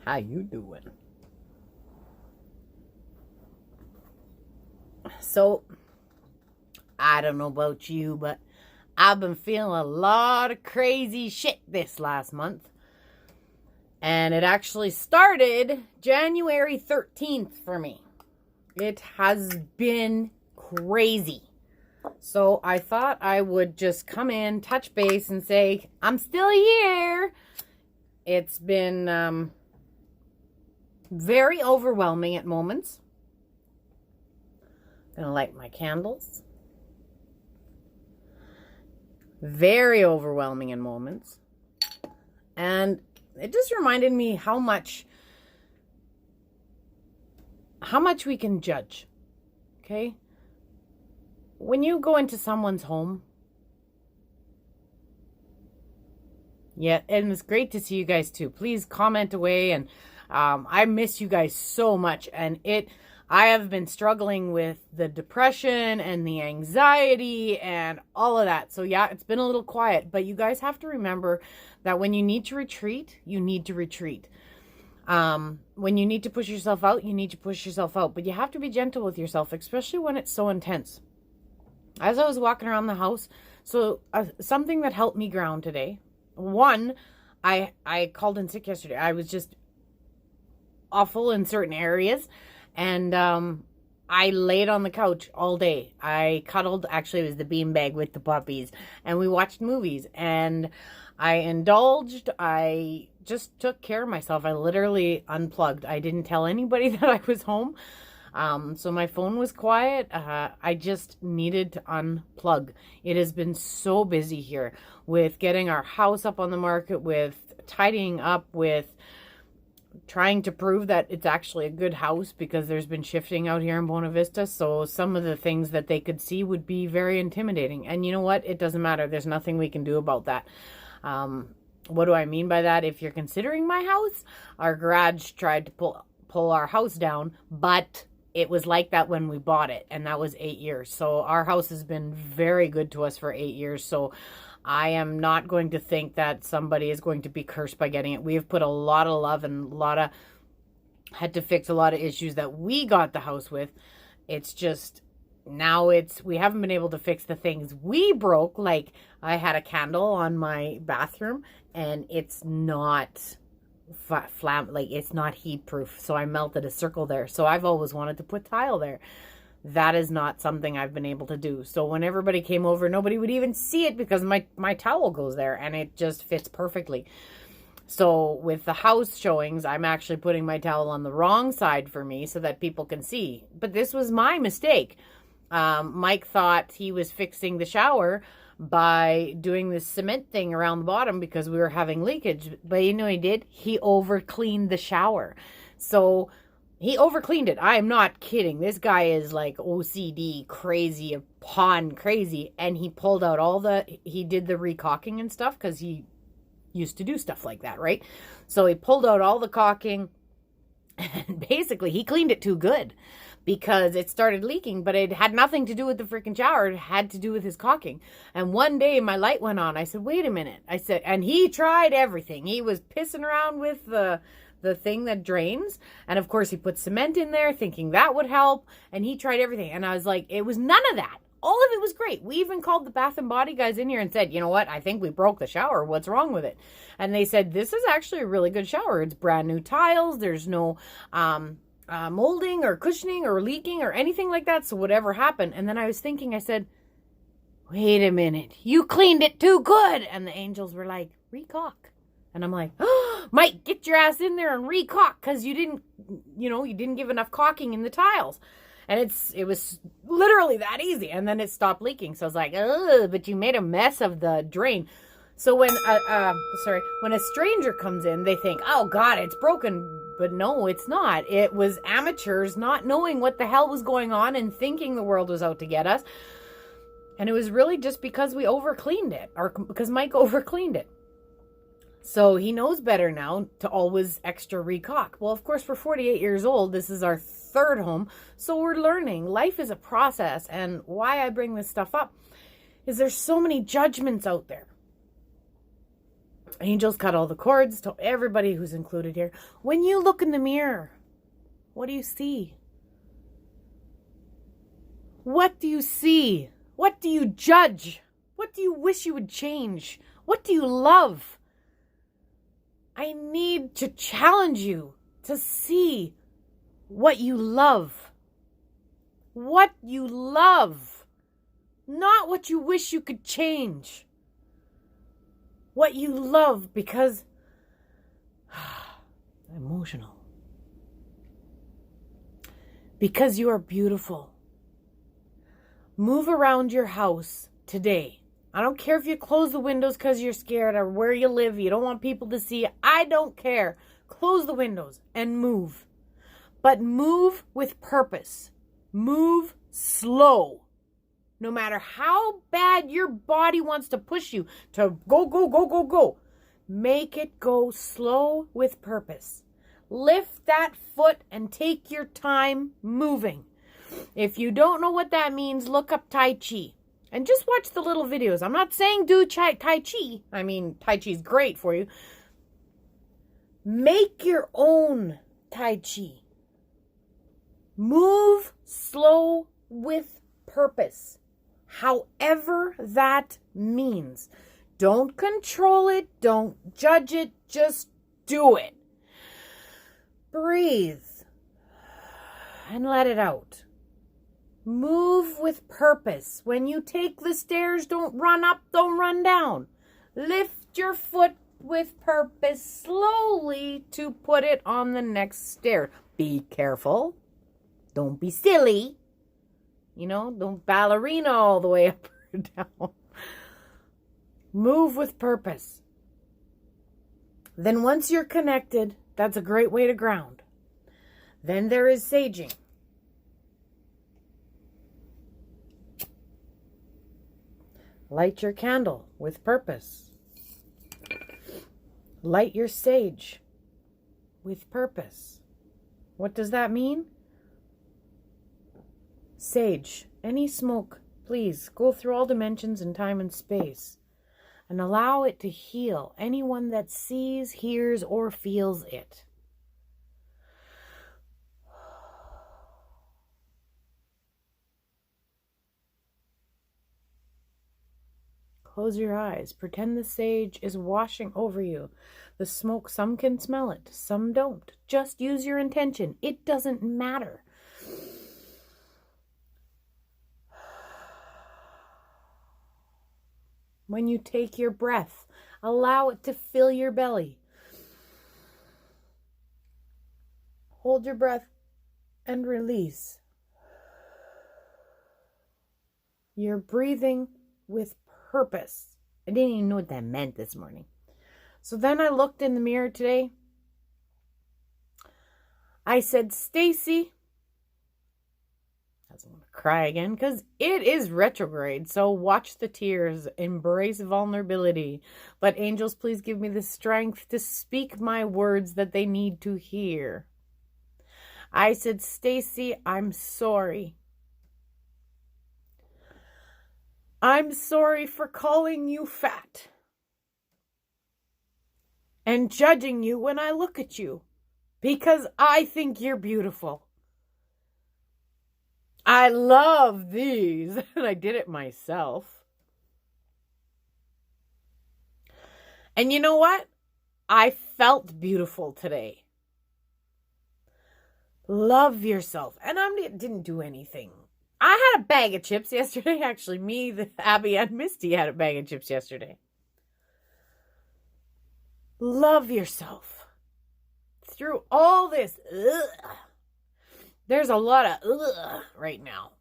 How you doing? So, I don't know about you, but I've been feeling a lot of crazy shit this last month. And it actually started January 13th for me. It has been crazy. So I thought I would just come in, touch base, and say, I'm still here. It's been very overwhelming at moments. Gonna light my candles. Very overwhelming in moments. And it just reminded me how much we can judge. Okay? When you go into someone's home, yeah, and it's great to see you guys too. Please comment away, and I miss you guys so much. And I have been struggling with the depression and the anxiety and all of that. So yeah, it's been a little quiet, but you guys have to remember that when you need to retreat, you need to retreat. When you need to push yourself out, you need to push yourself out. But you have to be gentle with yourself, especially when it's so intense. As I was walking around the house, so something that helped me ground today. One, I called in sick yesterday. I was just awful in certain areas. And I laid on the couch all day. I cuddled. Actually, it was the beanbag with the puppies. And we watched movies. And I indulged. I just took care of myself. I literally unplugged. I didn't tell anybody that I was home. So my phone was quiet. I just needed to unplug. It has been so busy here with getting our house up on the market, with tidying up, with trying to prove that it's actually a good house, because there's been shifting out here in Bona Vista. So some of the things that they could see would be very intimidating. And you know what? It doesn't matter. There's nothing we can do about that. What do I mean by that? If you're considering my house, our garage tried to pull our house down, but it was like that when we bought it, and that was 8 years. So our house has been very good to us for 8 years. So I am not going to think that somebody is going to be cursed by getting it. We have put a lot of love and had to fix a lot of issues that we got the house with. It's just now we haven't been able to fix the things we broke. Like I had a candle on my bathroom and it's not like it's not heat proof, so I melted a circle there. So I've always wanted to put tile there. That is not something I've been able to do. So when everybody came over, nobody would even see it because my towel goes there and it just fits perfectly. So with the house showings, I'm actually putting my towel on the wrong side for me so that people can see. But this was my mistake. Mike thought he was fixing the shower by doing this cement thing around the bottom because we were having leakage. But you know he did? He over cleaned the shower. So he over cleaned it. I am not kidding. This guy is like OCD crazy, pond crazy. And he pulled out he did the recocking and stuff because he used to do stuff like that, right? So he pulled out all the caulking and basically he cleaned it too good because it started leaking, but it had nothing to do with the freaking shower. It had to do with his caulking. And one day my light went on. I said, wait a minute. I said, and he tried everything. He was pissing around with the thing that drains. And of course he put cement in there thinking that would help. And he tried everything. And I was like, it was none of that. All of it was great. We even called the Bath and Body guys in here and said, you know what? I think we broke the shower. What's wrong with it? And they said, this is actually a really good shower. It's brand new tiles. There's no molding or cushioning or leaking or anything like that. So whatever happened. And then I was thinking, I said, wait a minute. You cleaned it too good. And the angels were like, recaulk. And I'm like, oh, Mike, get your ass in there and recaulk because you didn't give enough caulking in the tiles. And it was literally that easy. And then it stopped leaking. So I was like, oh, but you made a mess of the drain. So when a stranger comes in, they think, oh God, it's broken. But no, it's not. It was amateurs not knowing what the hell was going on and thinking the world was out to get us. And it was really just because we over-cleaned it, or because Mike over-cleaned it. So he knows better now to always extra recaulk. Well, of course, we're 48 years old. This is our third home. So we're learning. Life is a process. And why I bring this stuff up is there's so many judgments out there. Angels cut all the cords to everybody who's included here. When you look in the mirror, what do you see? What do you see? What do you judge? What do you wish you would change? What do you love? I need to challenge you to see what you love. What you love. Not what you wish you could change. What you love, because emotional. Because you are beautiful. Move around your house today. I don't care if you close the windows because you're scared or where you live. You don't want people to see. I don't care. Close the windows and move. But move with purpose. Move slow. No matter how bad your body wants to push you to go, go, go, go, go. Make it go slow with purpose. Lift that foot and take your time moving. If you don't know what that means, look up Tai Chi. And just watch the little videos. I'm not saying do Tai Chi. I mean, Tai Chi is great for you. Make your own Tai Chi. Move slow with purpose. However that means. Don't control it. Don't judge it. Just do it. Breathe. And let it out. Move with purpose. When you take the stairs, don't run up, don't run down. Lift your foot with purpose slowly to put it on the next stair. Be careful. Don't be silly. You know, don't ballerina all the way up or down. Move with purpose. Then once you're connected, that's a great way to ground. Then there is saging. Light your candle with purpose. Light your sage with purpose. What does that mean? Sage, any smoke, please go through all dimensions in time and space and allow it to heal anyone that sees, hears, or feels it. Close your eyes. Pretend the sage is washing over you. The smoke, some can smell it, some don't. Just use your intention. It doesn't matter. When you take your breath, allow it to fill your belly. Hold your breath and release. You're breathing with purpose. I didn't even know what that meant this morning. So then I looked in the mirror today. I said, Stacy, I doesn't want to cry again because it is retrograde. So watch the tears, embrace vulnerability. But angels, please give me the strength to speak my words that they need to hear. I said, Stacy, I'm sorry. I'm sorry for calling you fat and judging you when I look at you because I think you're beautiful. I love these, and I did it myself. And you know what? I felt beautiful today. Love yourself. And I didn't do anything. I had a bag of chips yesterday. Actually, Abby, and Misty had a bag of chips yesterday. Love yourself. Through all this, there's a lot of right now.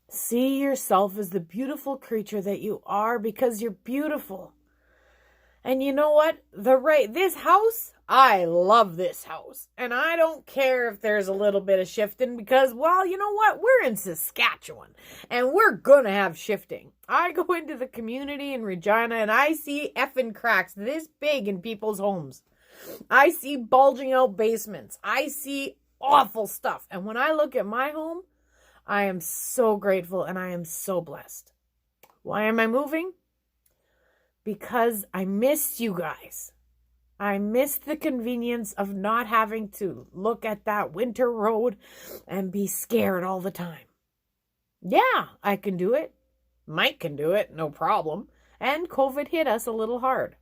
See yourself as the beautiful creature that you are because you're beautiful. And you know what? This house, I love this house. And I don't care if there's a little bit of shifting because, well, you know what? We're in Saskatchewan and we're going to have shifting. I go into the community in Regina and I see effing cracks this big in people's homes. I see bulging out basements. I see awful stuff. And when I look at my home, I am so grateful and I am so blessed. Why am I moving? because I missed you guys. I missed the convenience of not having to look at that winter road and be scared all the time. Yeah, I can do it. Mike can do it, no problem. And COVID hit us a little hard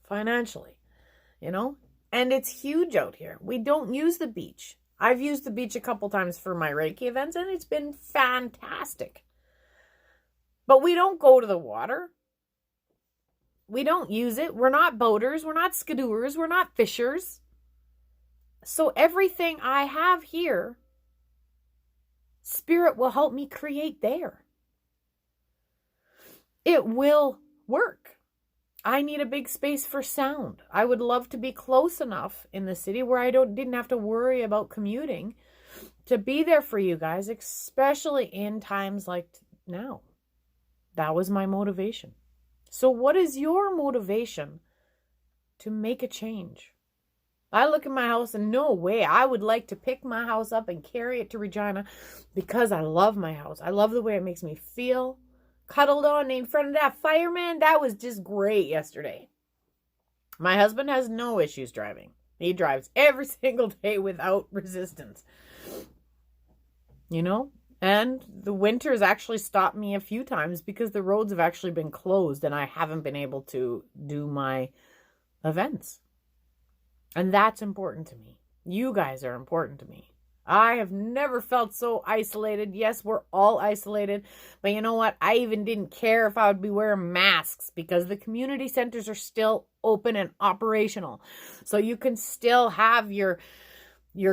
financially, and it's huge out here. We don't use the beach. I've used the beach a couple times for my Reiki events, and it's been fantastic. But we don't go to the water. We don't use it. We're not boaters. We're not skidoers. We're not fishers. So everything I have here, Spirit will help me create there. It will work. I need a big space for sound. I would love to be close enough in the city where I didn't have to worry about commuting to be there for you guys, especially in times like now. That was my motivation. So what is your motivation to make a change? I look at my house and no way I would like to pick my house up and carry it to Regina because I love my house. I love the way it makes me feel. Cuddled on in front of that fireman. That was just great yesterday. My husband has no issues driving. He drives every single day without resistance. And the winter has actually stopped me a few times because the roads have actually been closed and I haven't been able to do my events. And that's important to me. You guys are important to me. I have never felt so isolated. Yes, we're all isolated. But you know what? I even didn't care if I would be wearing masks because the community centers are still open and operational. So you can still have your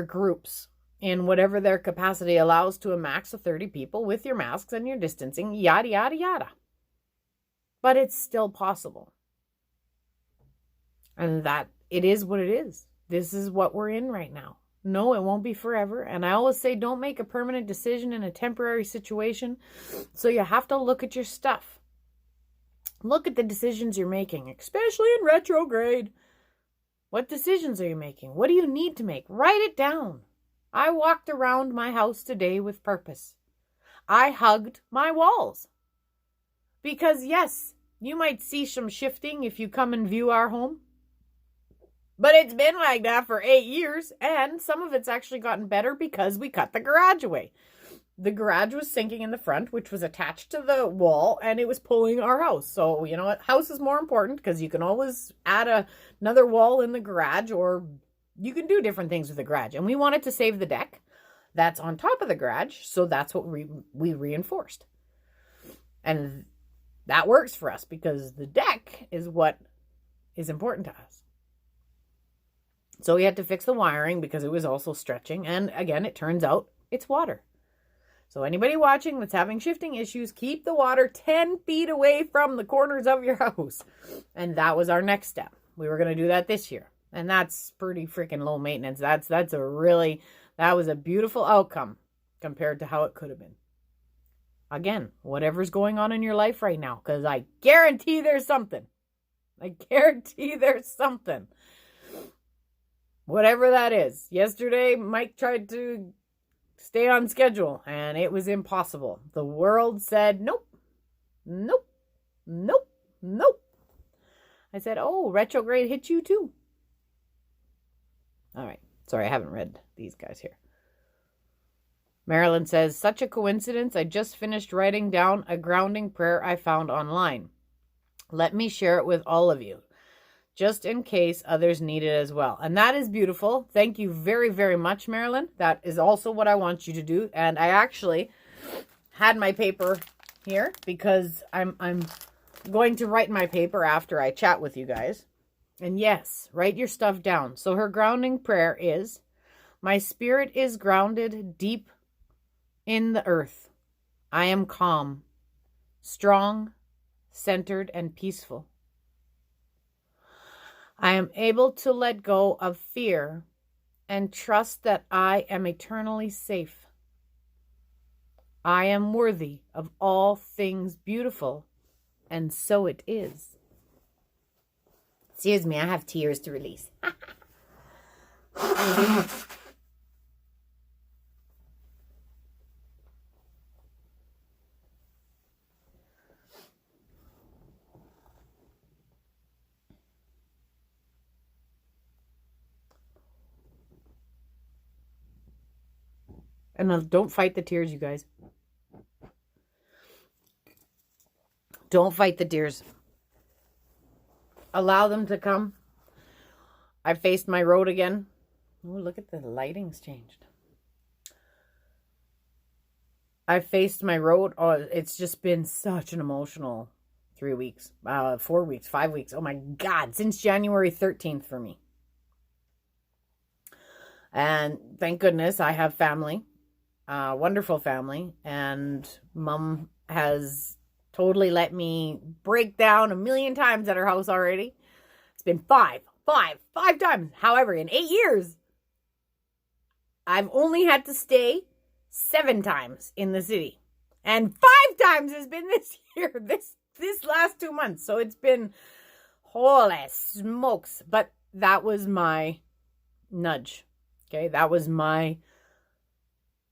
groups in whatever their capacity allows to a max of 30 people with your masks and your distancing, yada, yada, yada. But it's still possible. And that it is what it is. This is what we're in right now. No, it won't be forever. And I always say, don't make a permanent decision in a temporary situation. So you have to look at your stuff. Look at the decisions you're making, especially in retrograde. What decisions are you making? What do you need to make? Write it down. I walked around my house today with purpose. I hugged my walls. Because yes, you might see some shifting if you come and view our home. But it's been like that for 8 years, and some of it's actually gotten better because we cut the garage away. The garage was sinking in the front, which was attached to the wall, and it was pulling our house. So, you know what? House is more important because you can always add another wall in the garage, or you can do different things with the garage. And we wanted to save the deck that's on top of the garage, so that's what we reinforced. And that works for us because the deck is what is important to us. So we had to fix the wiring because it was also stretching. And again, it turns out it's water. So anybody watching that's having shifting issues, keep the water 10 feet away from the corners of your house. And that was our next step. We were going to do that this year. And that's pretty freaking low maintenance. That was a beautiful outcome compared to how it could have been. Again, whatever's going on in your life right now, because I guarantee there's something. Whatever that is. Yesterday, Mike tried to stay on schedule, and it was impossible. The world said, nope, nope, nope, nope. I said, oh, retrograde hit you too. All right. Sorry, I haven't read these guys here. Marilyn says, such a coincidence. I just finished writing down a grounding prayer I found online. Let me share it with all of you, just in case others need it as well. And that is beautiful. Thank you very, very much, Marilyn. That is also what I want you to do. And I actually had my paper here because I'm going to write my paper after I chat with you guys. And yes, write your stuff down. So her grounding prayer is, my spirit is grounded deep in the earth. I am calm, strong, centered, and peaceful. I am able to let go of fear and trust that I am eternally safe. I am worthy of all things beautiful, and so it is. Excuse me, I have tears to release. And don't fight the tears, you guys. Don't fight the tears. Allow them to come. I faced my road again. Oh, look at the lighting's changed. I faced my road. Oh, it's just been such an emotional 3 weeks, 4 weeks, 5 weeks. Oh my God, since January 13th for me. And thank goodness I have family, wonderful family. And Mom has totally let me break down a million times at her house already. It's been five times. However, in 8 years, I've only had to stay 7 times in the city. And 5 times has been this year, this last 2 months. So it's been, holy smokes. But that was my nudge. Okay, that was my,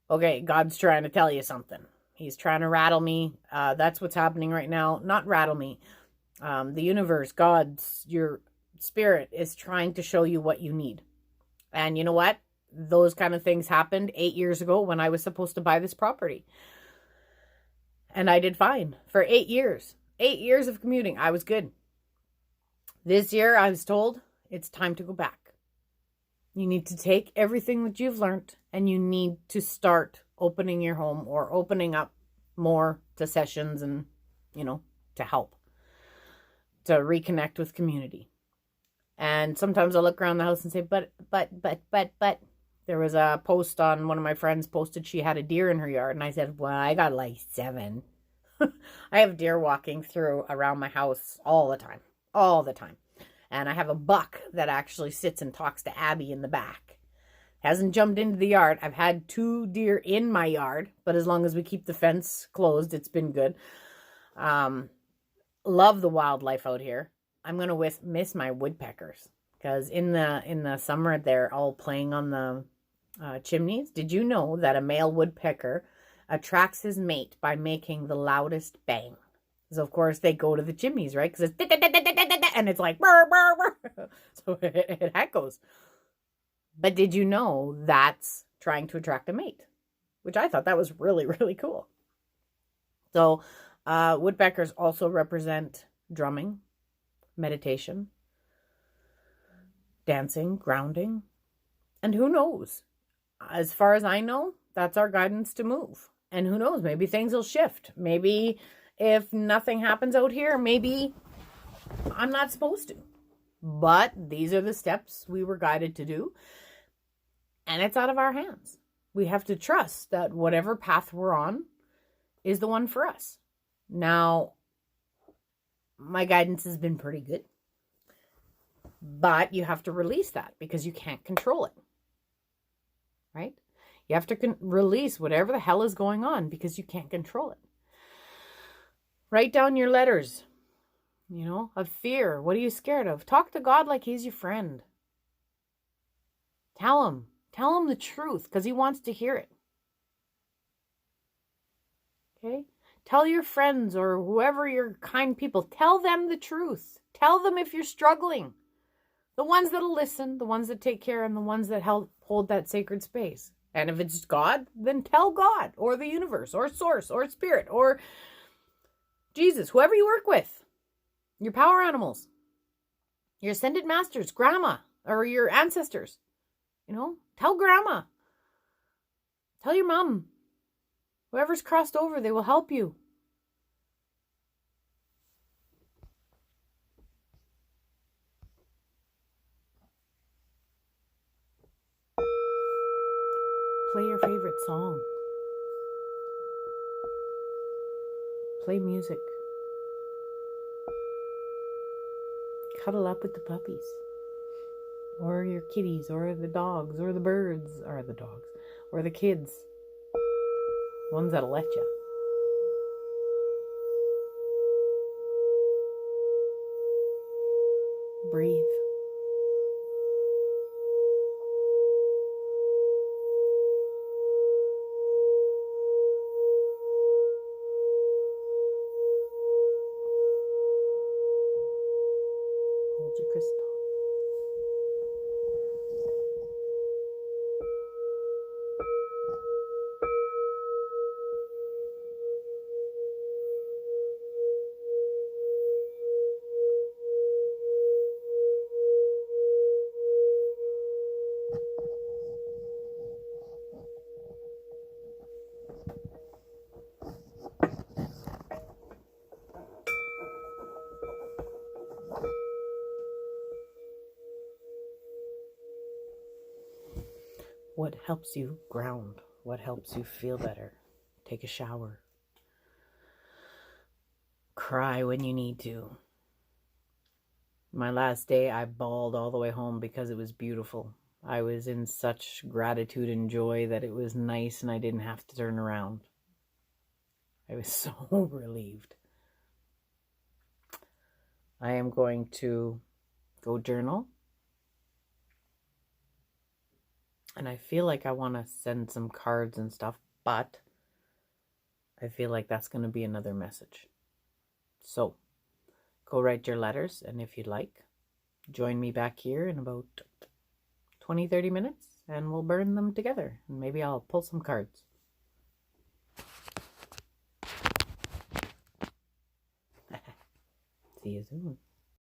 okay, God's trying to tell you something. He's trying to rattle me. That's what's happening right now. Not rattle me. The universe, God's, your spirit is trying to show you what you need. And you know what? Those kind of things happened 8 years ago when I was supposed to buy this property. And I did fine for 8 years. 8 years of commuting. I was good. This year, I was told it's time to go back. You need to take everything that you've learned and you need to start opening your home or opening up more to sessions and, to help, to reconnect with community. And sometimes I look around the house and say, but. There was a post on one of my friends posted she had a deer in her yard. And I said, well, I got like 7. I have deer walking through around my house all the time. And I have a buck that actually sits and talks to Abby in the back. Hasn't jumped into the yard. I've had 2 deer in my yard, but as long as we keep the fence closed, it's been good. Love the wildlife out here. I'm going to miss my woodpeckers because in the summer they're all playing on the chimneys. Did you know that a male woodpecker attracts his mate by making the loudest bang? So of course they go to the chimneys, right? Because it's and it's like burr, burr, burr. So it echoes. But did you know that's trying to attract a mate? Which I thought that was really, really cool. So woodpeckers also represent drumming, meditation, dancing, grounding, and who knows? As far as I know, that's our guidance to move. And who knows? Maybe things will shift. Maybe if nothing happens out here, maybe I'm not supposed to. But these are the steps we were guided to do. And it's out of our hands. We have to trust that whatever path we're on is the one for us. Now, my guidance has been pretty good. But you have to release that because you can't control it. Right? You have to release whatever the hell is going on because you can't control it. Write down your letters, of fear. What are you scared of? Talk to God like he's your friend. Tell him the truth because he wants to hear it. Okay? Tell your friends or whoever your kind people, tell them the truth. Tell them if you're struggling. The ones that'll listen, the ones that take care, and the ones that hold that sacred space. And if it's God, then tell God or the universe or source or spirit or Jesus, whoever you work with, your power animals, your ascended masters, grandma, or your ancestors. Tell grandma. Tell your mom. Whoever's crossed over, they will help you. Play your favorite song. Play music. Cuddle up with the puppies. Or your kitties, or the dogs, or the birds, or the dogs, or the kids. Ones that'll let you. Breathe. Hold your crystal. What helps you ground? What helps you feel better? Take a shower. Cry when you need to. My last day, I bawled all the way home because it was beautiful. I was in such gratitude and joy that it was nice and I didn't have to turn around. I was so relieved. I am going to go journal. And I feel like I want to send some cards and stuff, but I feel like that's going to be another message. So, go write your letters, and if you'd like, join me back here in about 20-30 minutes, and we'll burn them together, and maybe I'll pull some cards. See you soon.